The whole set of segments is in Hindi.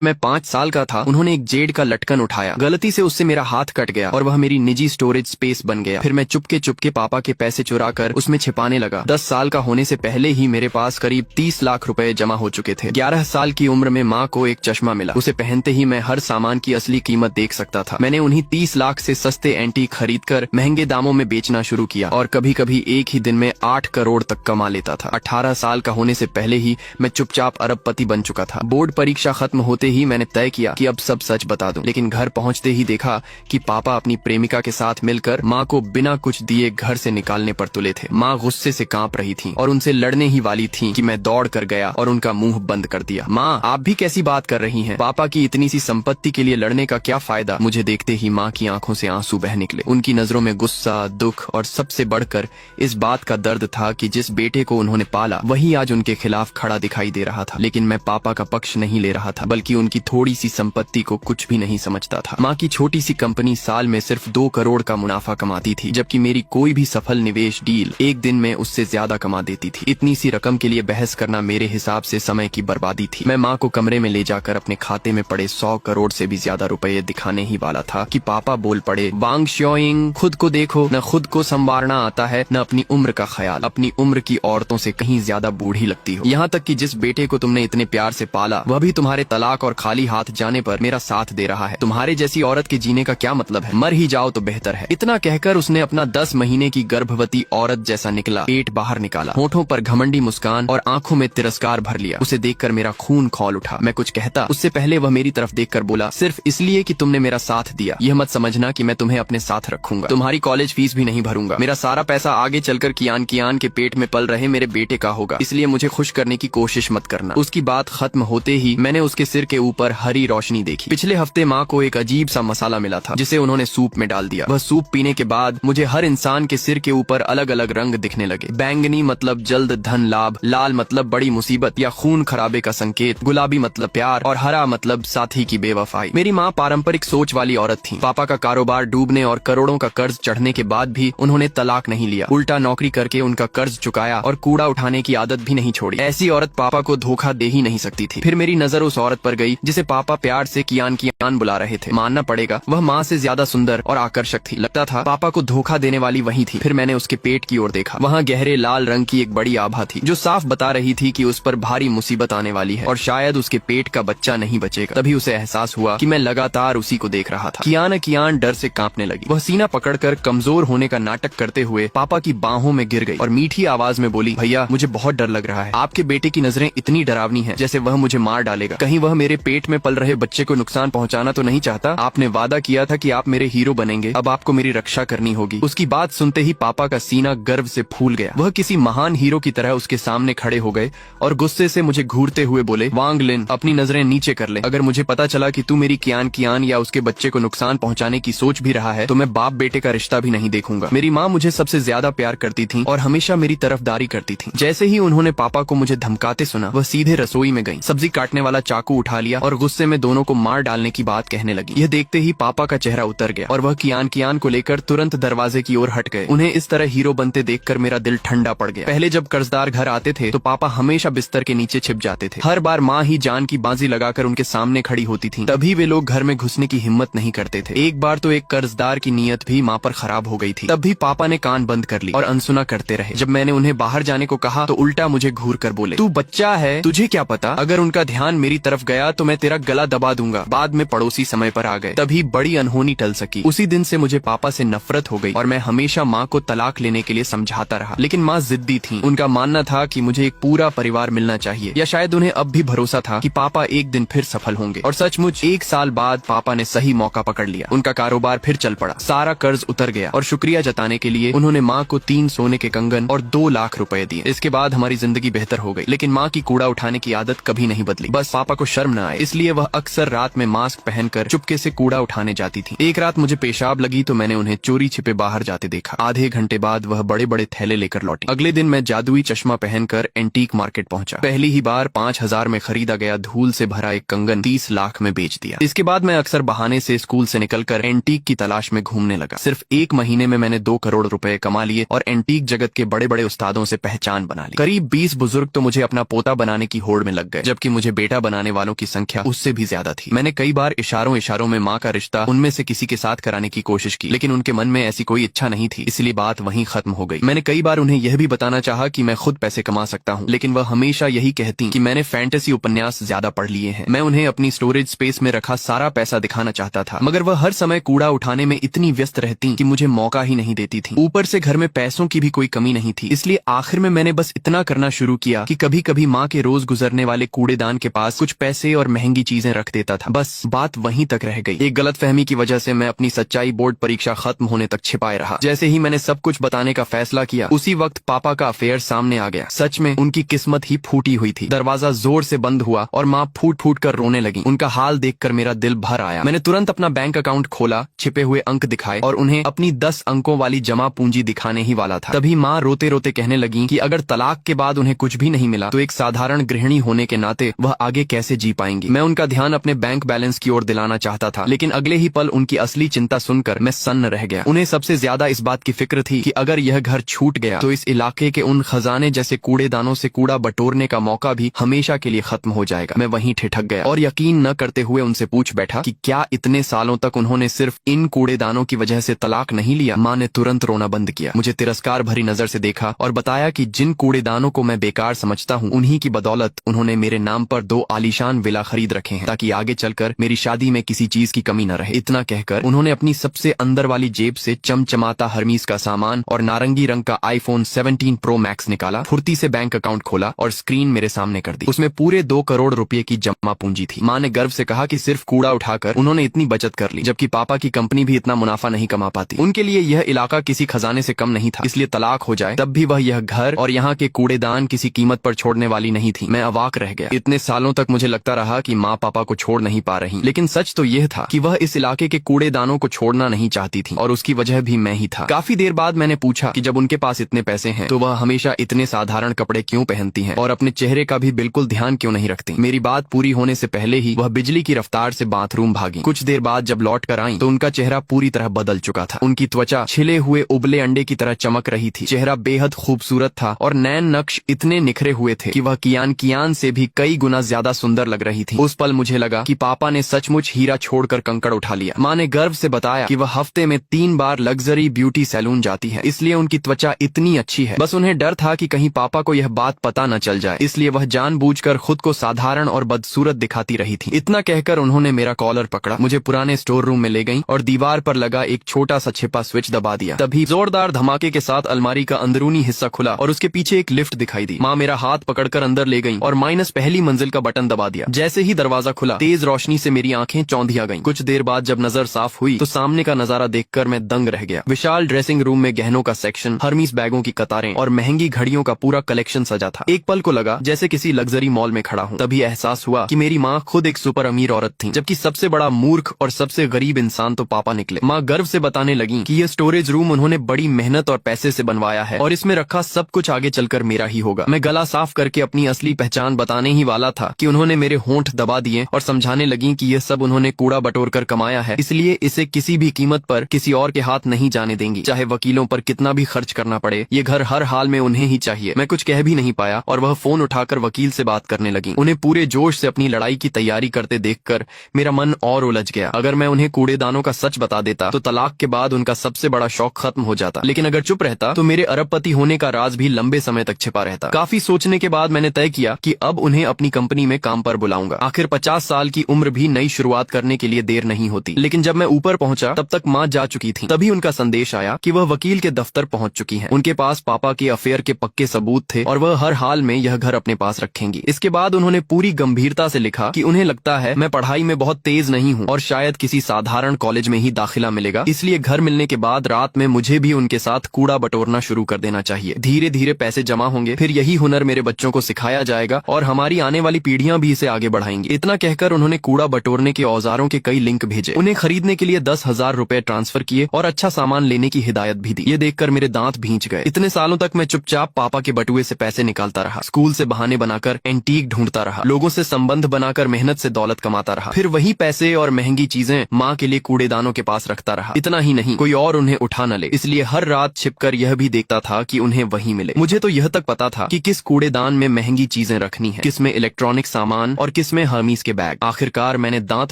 मैं 5 साल का था, उन्होंने एक जेड का लटकन उठाया, गलती से उससे मेरा हाथ कट गया और वह मेरी निजी स्टोरेज स्पेस बन गया। फिर मैं चुपके चुपके पापा के पैसे चुरा कर उसमें छिपाने लगा। 10 साल का होने से पहले ही मेरे पास करीब 30 लाख रुपए जमा हो चुके थे। 11 साल की उम्र में माँ को एक चश्मा मिला, उसे पहनते ही मैं हर सामान की असली कीमत देख सकता था। मैंने उन्हीं 30 लाख से सस्ते एंटीक खरीद कर महंगे दामों में बेचना शुरू किया और कभी कभी एक ही दिन में 8 करोड़ तक कमा लेता था। 18 साल का होने से पहले ही मैं चुपचाप अरबपति बन चुका था। बोर्ड परीक्षा खत्म होते ही मैंने तय किया कि अब सब सच बता दूं, लेकिन घर पहुंचते ही देखा कि पापा अपनी प्रेमिका के साथ मिलकर माँ को बिना कुछ दिए घर से निकालने पर तुले थे। माँ गुस्से से कांप रही थी और उनसे लड़ने ही वाली थी कि मैं दौड़ कर गया और उनका मुंह बंद कर दिया। माँ, आप भी कैसी बात कर रही हैं? पापा की इतनी सी संपत्ति के लिए लड़ने का क्या फायदा? मुझे देखते ही माँ की आंखों से आंसू बह निकले। उनकी नजरों में गुस्सा, दुख और सबसे बढ़कर इस बात का दर्द था कि जिस बेटे को उन्होंने पाला वही आज उनके खिलाफ खड़ा दिखाई दे रहा था। लेकिन मैं पापा का पक्ष नहीं ले रहा था, बल्कि उनकी थोड़ी सी संपत्ति को कुछ भी नहीं समझता था। माँ की छोटी सी कंपनी साल में सिर्फ 2 करोड़ का मुनाफा कमाती थी, जबकि मेरी कोई भी सफल निवेश डील एक दिन में उससे ज्यादा कमा देती थी। इतनी सी रकम के लिए बहस करना मेरे हिसाब से समय की बर्बादी थी। मैं माँ को कमरे में ले जाकर अपने खाते में पड़े 100 करोड़ से भी ज्यादा रुपए दिखाने ही वाला था कि पापा बोल पड़े, वांग श्योइंग, खुद को देखो, न खुद को संवारना आता है न अपनी उम्र का ख्याल। अपनी उम्र की औरतों से कहीं ज्यादा बूढ़ी लगती हो। यहाँ तक कि जिस बेटे को तुमने इतने प्यार से पाला वह भी तुम्हारे तलाक और खाली हाथ जाने पर मेरा साथ दे रहा है। तुम्हारे जैसी औरत के जीने का क्या मतलब है? मर ही जाओ तो बेहतर है। इतना कहकर उसने अपना 10 महीने की गर्भवती औरत जैसा निकला पेट बाहर निकाला, होठों पर घमंडी मुस्कान और आंखों में तिरस्कार भर लिया। उसे देखकर मेरा खून खौल उठा। मैं कुछ कहता उससे पहले वह मेरी तरफ देखकर बोला, सिर्फ इसलिए कि तुमने मेरा साथ दिया, यह मत समझना कि मैं तुम्हें अपने साथ रखूंगा। तुम्हारी कॉलेज फीस भी नहीं भरूंगा। मेरा सारा पैसा आगे चलकर कियान के पेट में पल रहे मेरे बेटे का होगा, इसलिए मुझे खुश करने की कोशिश मत करना। उसकी बात खत्म होते ही मैंने उसके सिर के ऊपर हरी रोशनी देखी। पिछले हफ्ते माँ को एक अजीब सा मसाला मिला था जिसे उन्होंने सूप में डाल दिया। वह सूप पीने के बाद मुझे हर इंसान के सिर के ऊपर अलग अलग रंग दिखने लगे। बैंगनी मतलब जल्द धन लाभ, लाल मतलब बड़ी मुसीबत या खून खराबे का संकेत, गुलाबी मतलब प्यार और हरा मतलब साथी की बेवफाई। मेरी माँ पारंपरिक सोच वाली औरत थी। पापा का कारोबार डूबने और करोड़ों का कर्ज चढ़ने के बाद भी उन्होंने तलाक नहीं लिया, उल्टा नौकरी करके उनका कर्ज चुकाया और कूड़ा उठाने की आदत भी नहीं छोड़ी। ऐसी औरत पापा को धोखा दे ही नहीं सकती थी। फिर मेरी नजर उस औरत पर गई जिसे पापा प्यार से कियान बुला रहे थे। मानना पड़ेगा वह माँ से ज्यादा सुंदर और आकर्षक थी। लगता था पापा को धोखा देने वाली वही थी। फिर मैंने उसके पेट की ओर देखा। वहाँ गहरे लाल रंग की एक बड़ी आभा थी जो साफ बता रही थी कि उस पर भारी मुसीबत आने वाली है और शायद उसके पेट का बच्चा नहीं बचेगा। तभी उसे एहसास हुआ कि मैं लगातार उसी को देख रहा था। कियान डर से कांपने लगी। वह सीना पकड़कर कमजोर होने का नाटक करते हुए पापा की बाहों में गिर गई और मीठी आवाज में बोली, भैया मुझे बहुत डर लग रहा है। आपके बेटे की नजरें इतनी डरावनी है जैसे वह मुझे मार डालेगा। कहीं वह मेरे पेट में पल रहे बच्चे को नुकसान पहुंचाना तो नहीं चाहता? आपने वादा किया था कि आप मेरे हीरो बनेंगे, अब आपको मेरी रक्षा करनी होगी। उसकी बात सुनते ही पापा का सीना गर्व से फूल गया। वह किसी महान हीरो की तरह उसके सामने खड़े हो गए और गुस्से से मुझे घूरते हुए बोले, वांग लिन, अपनी नजरें नीचे कर ले। अगर मुझे पता चला कि तू मेरी कियान या उसके बच्चे को नुकसान पहुंचाने की सोच भी रहा है तो मैं बाप बेटे का रिश्ता भी नहीं देखूंगा। मेरी माँ मुझे सबसे ज्यादा प्यार करती थी और हमेशा मेरी तरफदारी करती थी। जैसे ही उन्होंने पापा को मुझे धमकाते सुना वह सीधे रसोई में गई, सब्जी काटने वाला चाकू उठा लिया और गुस्से में दोनों को मार डालने की बात कहने लगी। यह देखते ही पापा का चेहरा उतर गया और वह कियान को लेकर तुरंत दरवाजे की ओर हट गए। उन्हें इस तरह हीरो बनते देखकर मेरा दिल ठंडा पड़ गया। पहले जब कर्जदार घर आते थे तो पापा हमेशा बिस्तर के नीचे छिप जाते थे। हर बार माँ ही जान की बाजी लगाकर उनके सामने खड़ी होती थी, तभी वे लोग घर में घुसने की हिम्मत नहीं करते थे। एक बार तो एक कर्जदार की नीयत भी माँ पर खराब हो गई थी। तब भी पापा ने कान बंद कर ली और अनसुना करते रहे। जब मैंने उन्हें बाहर जाने को कहा तो उल्टा मुझे घूर कर बोले, तू बच्चा है, तुझे क्या पता? अगर उनका ध्यान मेरी तरफ गया तो मैं तेरा गला दबा दूंगा। बाद में पड़ोसी समय पर आ गए, तभी बड़ी अनहोनी टल सकी। उसी दिन से मुझे पापा से नफरत हो गई और मैं हमेशा माँ को तलाक लेने के लिए समझाता रहा। लेकिन माँ जिद्दी थी। उनका मानना था कि मुझे एक पूरा परिवार मिलना चाहिए, या शायद उन्हें अब भी भरोसा था कि पापा एक दिन फिर सफल होंगे। और सचमुच 1 साल बाद पापा ने सही मौका पकड़ लिया। उनका कारोबार फिर चल पड़ा, सारा कर्ज उतर गया और शुक्रिया जताने के लिए उन्होंने माँ को 3 सोने के कंगन और 2 लाख रुपए दिए। इसके बाद हमारी जिंदगी बेहतर हो गई। लेकिन माँ की कूड़ा उठाने की आदत कभी नहीं बदली। बस पापा को शर्म न आए इसलिए वह अक्सर रात में मास्क पहनकर चुपके से कूड़ा उठाने जाती थी। एक रात मुझे पेशाब लगी तो मैंने उन्हें चोरी छिपे बाहर जाते देखा। आधे घंटे बाद वह बड़े बड़े थैले लेकर लौटी। अगले दिन मैं जादुई चश्मा पहनकर एंटीक मार्केट पहुंचा। पहली ही बार 5,000 में खरीदा गया धूल से भरा एक कंगन 30 लाख में बेच दिया। इसके बाद मैं अक्सर बहाने से स्कूल से निकलकर एंटीक की तलाश में घूमने लगा। सिर्फ 1 महीने में मैंने 2 करोड़ रुपए कमा लिए और एंटीक जगत के बड़े बड़े उस्तादों से पहचान बना ली। करीब 20 बुजुर्ग तो मुझे अपना पोता बनाने की होड़ में लग गए, जबकि मुझे बेटा बनाने वालों की की संख्या उससे भी ज्यादा थी। मैंने कई बार इशारों इशारों में माँ का रिश्ता उनमें से किसी के साथ कराने की कोशिश की, लेकिन उनके मन में ऐसी कोई इच्छा नहीं थी, इसलिए बात वहीं खत्म हो गई। मैंने कई बार उन्हें यह भी बताना चाहा कि मैं खुद पैसे कमा सकता हूँ, लेकिन वह हमेशा यही कहती कि मैंने फैंटेसी उपन्यास ज्यादा पढ़ लिए हैं। मैं उन्हें अपनी स्टोरेज स्पेस में रखा सारा पैसा दिखाना चाहता था, मगर वह हर समय कूड़ा उठाने में इतनी व्यस्त रहती कि मुझे मौका ही नहीं देती थी। ऊपर से घर में पैसों की भी कोई कमी नहीं थी, इसलिए आखिर में मैंने बस इतना करना शुरू किया कि कभी कभी माँ के रोज गुजरने वाले कूड़ेदान के पास कुछ पैसे और महंगी चीजें रख देता था। बस बात वहीं तक रह गई। एक गलतफहमी की वजह से मैं अपनी सच्चाई बोर्ड परीक्षा खत्म होने तक छिपाए रहा। जैसे ही मैंने सब कुछ बताने का फैसला किया, उसी वक्त पापा का अफेयर सामने आ गया। सच में उनकी किस्मत ही फूटी हुई थी। दरवाजा जोर से बंद हुआ और माँ फूट फूट कर रोने लगी। उनका हाल देखकर मेरा दिल भर आया। मैंने तुरंत अपना बैंक अकाउंट खोला, छिपे हुए अंक दिखाए और उन्हें अपनी 10 अंकों वाली जमा पूंजी दिखाने ही वाला था। तभी माँ रोते रोते कहने लगी कि अगर तलाक के बाद उन्हें कुछ भी नहीं मिला तो एक साधारण गृहिणी होने के नाते वह आगे कैसे जी पाएंगी। मैं उनका ध्यान अपने बैंक बैलेंस की ओर दिलाना चाहता था, लेकिन अगले ही पल उनकी असली चिंता सुनकर मैं सन्न रह गया। उन्हें सबसे ज्यादा इस बात की फिक्र थी कि अगर यह घर छूट गया तो इस इलाके के उन खजाने जैसे कूड़ेदानों से कूड़ा बटोरने का मौका भी हमेशा के लिए खत्म हो जाएगा। मैं वहीं ठिठक गया और यकीन न करते हुए उनसे पूछ बैठा कि क्या इतने सालों तक उन्होंने सिर्फ इन कूड़ेदानों की वजह से तलाक नहीं लिया। माँ ने तुरंत रोना बंद किया, मुझे तिरस्कार भरी नजर से देखा और बताया कि जिन कूड़ेदानों को मैं बेकार समझता हूँ, उन्हीं की बदौलत उन्होंने मेरे नाम पर 2 आलीशान विला खरीद रखे हैं, ताकि आगे चलकर मेरी शादी में किसी चीज की कमी न रहे। इतना कहकर उन्होंने अपनी सबसे अंदर वाली जेब से चमचमाता हर्मीज का सामान और नारंगी रंग का iPhone 17 Pro Max निकाला, फुर्ती से बैंक अकाउंट खोला और स्क्रीन मेरे सामने कर दी। उसमें पूरे 2 करोड़ रुपए की जमा पूंजी थी। माँ ने गर्व से कहा कि सिर्फ कूड़ा उठाकर उन्होंने इतनी बचत कर ली, जबकि पापा की कंपनी भी इतना मुनाफा नहीं कमा पाती। उनके लिए यह इलाका किसी खजाने से कम नहीं था, इसलिए तलाक हो जाए तब भी वह यह घर और यहाँ के कूड़ेदान किसी कीमत पर छोड़ने वाली नहीं थी। मैं अवाक रह गया। इतने सालों तक मुझे लगता रहा कि माँ पापा को छोड़ नहीं पा रही, लेकिन सच तो यह था कि वह इस इलाके के कूड़ेदानों को छोड़ना नहीं चाहती थी और उसकी वजह भी मैं ही था। काफी देर बाद मैंने पूछा कि जब उनके पास इतने पैसे हैं तो वह हमेशा इतने साधारण कपड़े क्यों पहनती हैं और अपने चेहरे का भी बिल्कुल ध्यान क्यों नहीं रखती। मेरी बात पूरी होने से पहले ही वह बिजली की रफ्तार से बाथरूम भागी। कुछ देर बाद जब लौट कर आई तो उनका चेहरा पूरी तरह बदल चुका था। उनकी त्वचा छिले हुए उबले अंडे की तरह चमक रही थी। चेहरा बेहद खूबसूरत था और नैन नक्श इतने निखरे हुए थे कि वह कियान से भी कई गुना ज्यादा सुंदर लग रही थी। उस पल मुझे लगा कि पापा ने सचमुच हीरा छोड़कर कंकड़ उठा लिया। माँ ने गर्व से बताया कि वह हफ्ते में 3 बार लग्जरी ब्यूटी सैलून जाती है, इसलिए उनकी त्वचा इतनी अच्छी है। बस उन्हें डर था कि कहीं पापा को यह बात पता न चल जाए, इसलिए वह जानबूझकर खुद को साधारण और बदसूरत दिखाती रही थी। इतना कहकर उन्होंने मेरा कॉलर पकड़ा, मुझे पुराने स्टोर रूम में ले गईं और दीवार पर लगा एक छोटा सा छिपा स्विच दबा दिया। तभी जोरदार धमाके के साथ अलमारी का अंदरूनी हिस्सा खुला और उसके पीछे एक लिफ्ट दिखाई दी। माँ मेरा हाथ पकड़कर अंदर ले गईं और -1 मंजिल का बटन दबा दिया। जैसे ही दरवाजा खुला, तेज रोशनी से मेरी आंखें चौंधिया गईं। कुछ देर बाद जब नजर साफ हुई तो सामने का नजारा देखकर मैं दंग रह गया। विशाल ड्रेसिंग रूम में गहनों का सेक्शन, हर्मीस बैगों की कतारें और महंगी घड़ियों का पूरा कलेक्शन सजा था। एक पल को लगा जैसे किसी लग्जरी मॉल में खड़ा हूँ। तभी एहसास हुआ कि मेरी माँ खुद एक सुपर अमीर औरत थी, जबकि सबसे बड़ा मूर्ख और सबसे गरीब इंसान तो पापा निकले। माँ गर्व से बताने लगी कि यह स्टोरेज रूम उन्होंने बड़ी मेहनत और पैसे से बनवाया है और इसमें रखा सब कुछ आगे चलकर मेरा ही होगा। मैं गला साफ करके अपनी असली पहचान बताने ही वाला था कि उन्होंने मेरे होंठ दबा दिए और समझाने लगी कि यह सब उन्होंने कूड़ा बटोर कर कमाया है, इसलिए इसे किसी भी कीमत पर किसी और के हाथ नहीं जाने देंगी, चाहे वकीलों पर कितना भी खर्च करना पड़े। ये घर हर हाल में उन्हें ही चाहिए। मैं कुछ कह भी नहीं पाया और वह फोन उठाकर वकील से बात करने लगी। उन्हें पूरे जोश से अपनी लड़ाई की तैयारी करते देखकर मेरा मन और उलझ गया। अगर मैं उन्हें कूड़ेदानों का सच बता देता तो तलाक के बाद उनका सबसे बड़ा शौक खत्म हो जाता, लेकिन अगर चुप रहता तो मेरे अरबपति होने का राज भी लंबे समय तक छिपा रहता। काफी सोचने के बाद मैंने तय किया कि अब उन्हें अपनी कंपनी में काम पर बुलाऊंगा। आखिर 50 साल की उम्र भी नई शुरुआत करने के लिए देर नहीं होती। लेकिन जब मैं ऊपर पहुंचा तब तक माँ जा चुकी थी। तभी उनका संदेश आया कि वह वकील के दफ्तर पहुंच चुकी हैं। उनके पास पापा के अफेयर के पक्के सबूत थे और वह हर हाल में यह घर अपने पास रखेंगी। इसके बाद उन्होंने पूरी गंभीरता से लिखा कि उन्हें लगता है मैं पढ़ाई में बहुत तेज नहीं हूँ और शायद किसी साधारण कॉलेज में ही दाखिला मिलेगा, इसलिए घर मिलने के बाद रात में मुझे भी उनके साथ कूड़ा बटोरना शुरू कर देना चाहिए। धीरे धीरे पैसे जमा होंगे, फिर यही हुनर मेरे बच्चों को सिखाया जाएगा और हमारी आने वाली पीढ़ियां भी इसे आगे बढ़ाएंगी। इतना कहकर उन्होंने कूड़ा बटोरने के औजारों के कई लिंक भेजे। उन्हें खरीदने के लिए 10,000 रुपए ट्रांसफर किए और अच्छा सामान लेने की हिदायत भी दी। ये देखकर मेरे दांत भींच गए। इतने सालों तक मैं चुपचाप पापा के बटुए से पैसे निकालता रहा, स्कूल से बहाने बनाकर एंटीक ढूंढता रहा, लोगों से संबंध बनाकर मेहनत से दौलत कमाता रहा, फिर वही पैसे और महंगी चीजें माँ के लिए कूड़ेदानों के पास रखता रहा। इतना ही नहीं, कोई और उन्हें उठा न ले, इसलिए हर रात छिपकर यह भी देखता था कि उन्हें वही मिले। मुझे तो यह तक पता था कि किस कूड़ेदान में महंगी चीजें रखनी है, किस में इलेक्ट्रॉनिक सामान और किसमें हर्मीज के बैग। आखिरकार मैंने दांत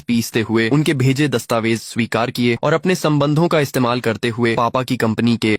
पीसते हुए उनके भेजे दस्तावेज स्वीकार किए और अपने संबंधों का इस्तेमाल करते हुए पापा की कंपनी के